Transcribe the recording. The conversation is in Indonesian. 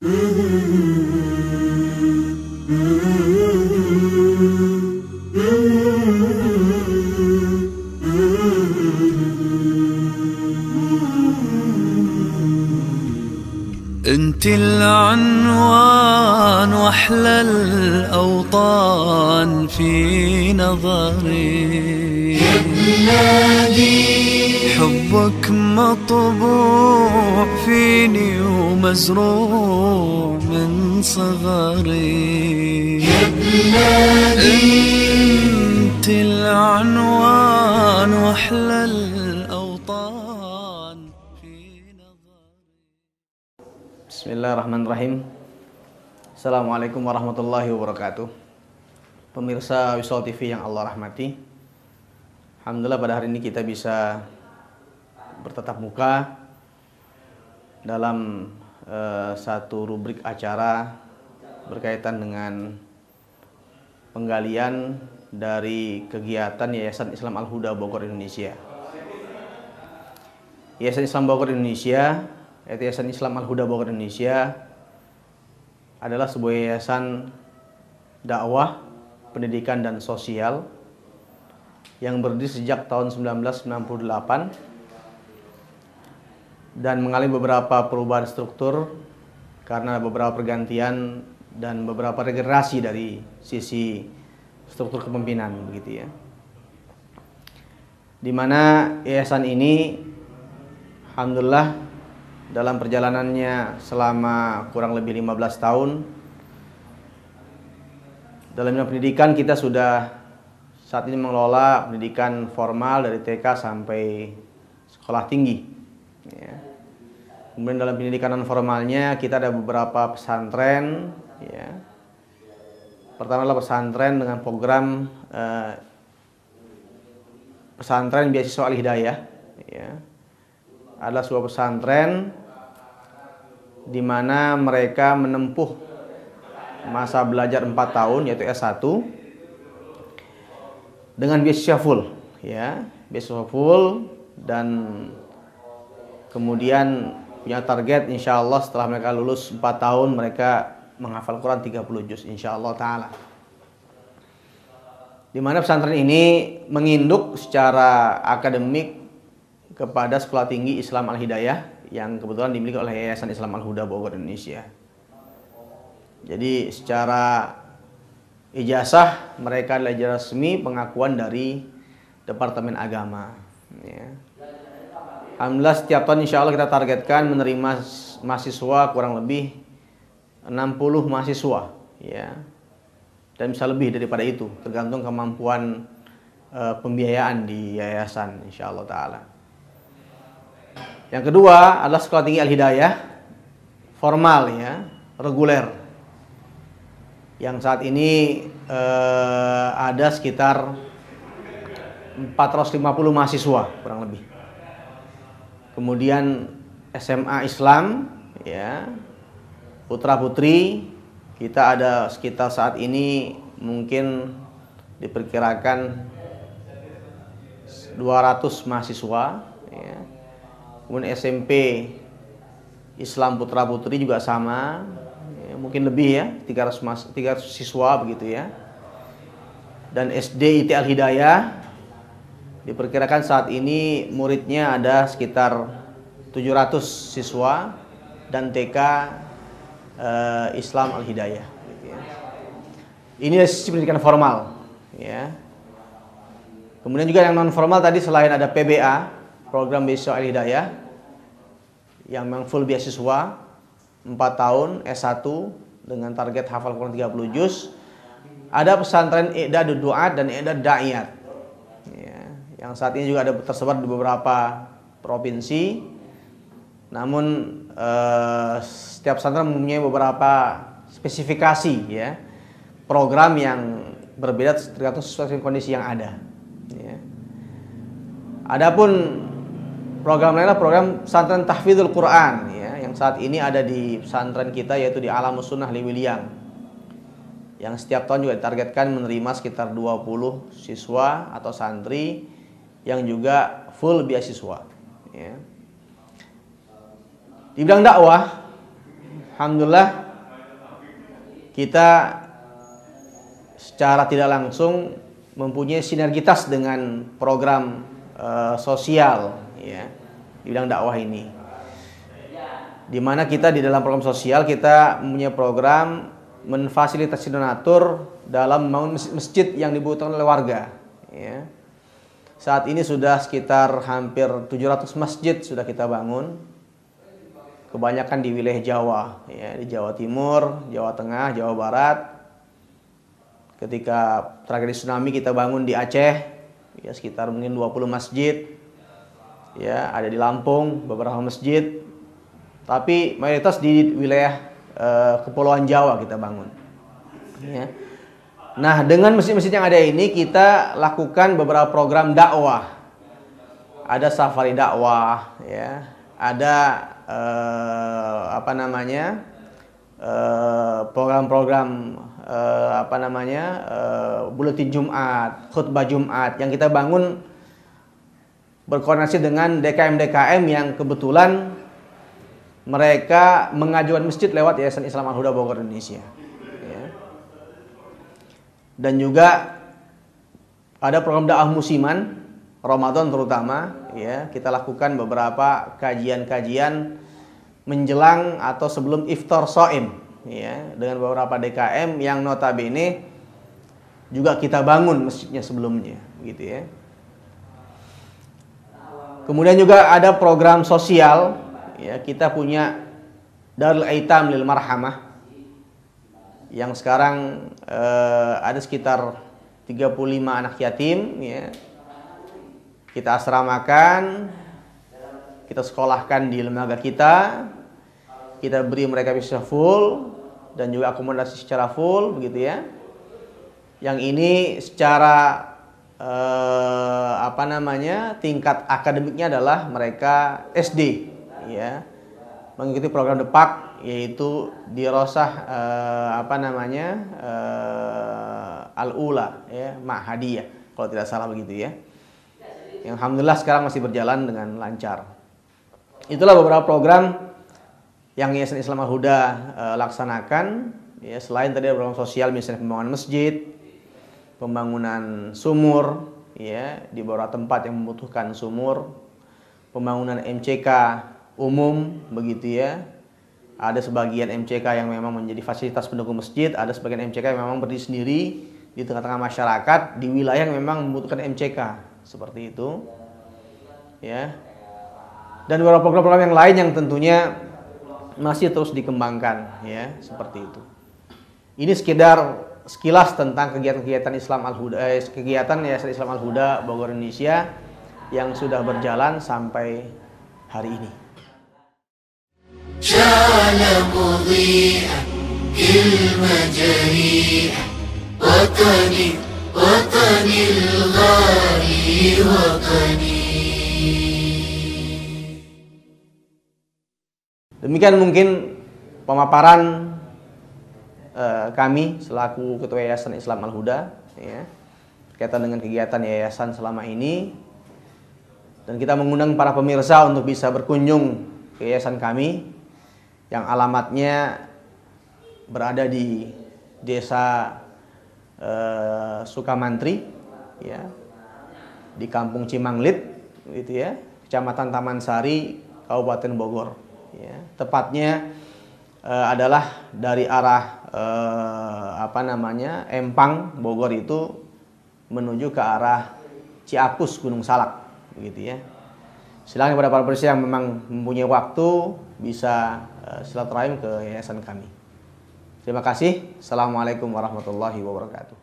انت العنوان واحلى الاوطان في نظري يا بلادي، حبك مطبوع فيني ومزروع من صغري يا بلادي، انت العنوان واحلى الاوطان في نظري. Bismillahirrahmanirrahim. Assalamualaikum warahmatullahi wabarakatuh. Pemirsa Wisol TV yang Allah rahmati, alhamdulillah pada hari ini kita bisa bertatap muka dalam satu rubrik acara berkaitan dengan penggalian dari kegiatan Yayasan Islam Al-Huda Bogor Indonesia. Yayasan Islam Bogor Indonesia, Yayasan Islam Al-Huda Bogor Indonesia adalah sebuah yayasan dakwah, pendidikan dan sosial yang berdiri sejak tahun 1998 dan mengalami beberapa perubahan struktur karena beberapa pergantian dan beberapa regenerasi dari sisi struktur kepemimpinan begitu ya. Di mana yayasan ini alhamdulillah dalam perjalanannya selama kurang lebih 15 tahun dalam bidang pendidikan, kita sudah saat ini mengelola pendidikan formal dari TK sampai sekolah tinggi ya. Kemudian dalam pendidikan non formalnya kita ada beberapa pesantren ya. Pertama adalah pesantren dengan program pesantren beasiswa Al-Hidayah ya. Adalah sebuah pesantren di mana mereka menempuh masa belajar 4 tahun yaitu S1 dengan beasiswa full ya, beasiswa full, dan kemudian punya target insya Allah setelah mereka lulus 4 tahun mereka menghafal Quran 30 juz insya Allah ta'ala. Di mana pesantren ini menginduk secara akademik kepada Sekolah Tinggi Islam Al-Hidayah yang kebetulan dimiliki oleh Yayasan Islam Al-Huda Bogor Indonesia. Jadi secara ijazah mereka adalah ijazah resmi pengakuan dari Departemen Agama ya. Alhamdulillah setiap tahun insya Allah kita targetkan menerima mahasiswa kurang lebih 60 mahasiswa ya. Dan bisa lebih daripada itu tergantung kemampuan pembiayaan di yayasan insya Allah ta'ala. Yang kedua adalah Sekolah Tinggi Al-Hidayah formal ya, reguler, yang saat ini ada sekitar 450 mahasiswa kurang lebih. Kemudian SMA Islam ya, putra putri kita ada sekitar saat ini mungkin diperkirakan 200 mahasiswa ya. Kemudian SMP Islam putra putri juga sama ya, mungkin lebih ya, 300 siswa begitu ya. Dan SD IT Al-Hidayah diperkirakan saat ini muridnya ada sekitar 700 siswa, dan TK Islam Al-Hidayah gitu ya. Ini sisi pendidikan formal ya. Kemudian juga yang non formal tadi selain ada PBA, program beasiswa Al-Hidayah yang memang full beasiswa 4 tahun S1 dengan target hafal Quran 30 juz. Ada pesantren I'dadud Du'at dan I'dad Da'iyat ya, yang saat ini juga ada tersebar di beberapa provinsi. Namun setiap pesantren mempunyai beberapa spesifikasi ya, program yang berbeda tergantung sesuai kondisi yang ada ya. Adapun program lainnya program pesantren tahfidzul Quran ya, yang saat ini ada di pesantren kita yaitu di Alamus Sunnah Liwiliang, yang setiap tahun juga ditargetkan menerima sekitar 20 siswa atau santri yang juga full beasiswa ya. Di bidang dakwah alhamdulillah kita secara tidak langsung mempunyai sinergitas dengan program sosial ya di bidang dakwah ini. Di mana kita di dalam program sosial kita mempunyai program memfasilitasi donatur dalam membangun masjid yang dibutuhkan oleh warga ya. Saat ini sudah sekitar hampir 700 masjid sudah kita bangun. Kebanyakan di wilayah Jawa ya, di Jawa Timur, Jawa Tengah, Jawa Barat. Ketika tragedi tsunami kita bangun di Aceh ya, sekitar mungkin 20 masjid. Ya, ada di Lampung beberapa masjid. Tapi mayoritas di wilayah Kepulauan Jawa kita bangun. Ya. Nah, dengan masjid-masjid yang ada ini kita lakukan beberapa program dakwah. Ada safari dakwah, ya. Ada program-program buletin Jumat, khutbah Jumat yang kita bangun berkoordinasi dengan DKM-DKM yang kebetulan mereka mengajukan masjid lewat Yayasan Islam Al-Huda Bogor Indonesia. Ya. Dan juga ada program dakwah musiman Ramadan terutama, ya kita lakukan beberapa kajian-kajian menjelang atau sebelum iftar shaim, ya dengan beberapa DKM yang notabene juga kita bangun masjidnya sebelumnya, gitu ya. Kemudian juga ada program sosial. Ya, kita punya Darul Aitam Lil Marhamah yang sekarang ada sekitar 35 anak yatim ya. Kita asramakan, kita sekolahkan di lembaga kita beri mereka bisa full dan juga akomodasi secara full begitu ya. Yang ini secara tingkat akademiknya adalah mereka SD ya, mengikuti program DEPAK yaitu dirosah Al-Ula ya, Ma'hadiyah kalau tidak salah begitu ya. Yang alhamdulillah sekarang masih berjalan dengan lancar. Itulah beberapa program yang Yayasan Islam Al-Huda laksanakan ya, selain tadi program sosial misalnya pembangunan masjid, pembangunan sumur ya di beberapa tempat yang membutuhkan sumur, pembangunan MCK umum begitu ya. Ada sebagian MCK yang memang menjadi fasilitas pendukung masjid, ada sebagian MCK yang memang berdiri sendiri di tengah-tengah masyarakat di wilayah yang memang membutuhkan MCK seperti itu. Ya. Dan beberapa program-program yang lain yang tentunya masih terus dikembangkan ya, seperti itu. Ini sekilas tentang kegiatan-kegiatan Islam Al-Huda, kegiatan Yayasan Islam Al-Huda Bogor Indonesia yang sudah berjalan sampai hari ini. شعل مضيئا كلمة جريئة وطني وطني الغالي وطني. Demikian mungkin pemaparan kami selaku Ketua Yayasan Islam Al-Huda ya, berkaitan dengan kegiatan yayasan selama ini, dan kita mengundang para pemirsa untuk bisa berkunjung ke yayasan kami yang alamatnya berada di Desa Sukamantri ya, di Kampung Cimanglit gitu ya, Kecamatan Taman Sari, Kabupaten Bogor ya. Tepatnya adalah dari arah Empang Bogor itu menuju ke arah Ciapus Gunung Salak begitu ya. Silakan kepada para pemirsa yang memang mempunyai waktu bisa silaturahim ke yayasan kami. Terima kasih. Assalamualaikum warahmatullahi wabarakatuh.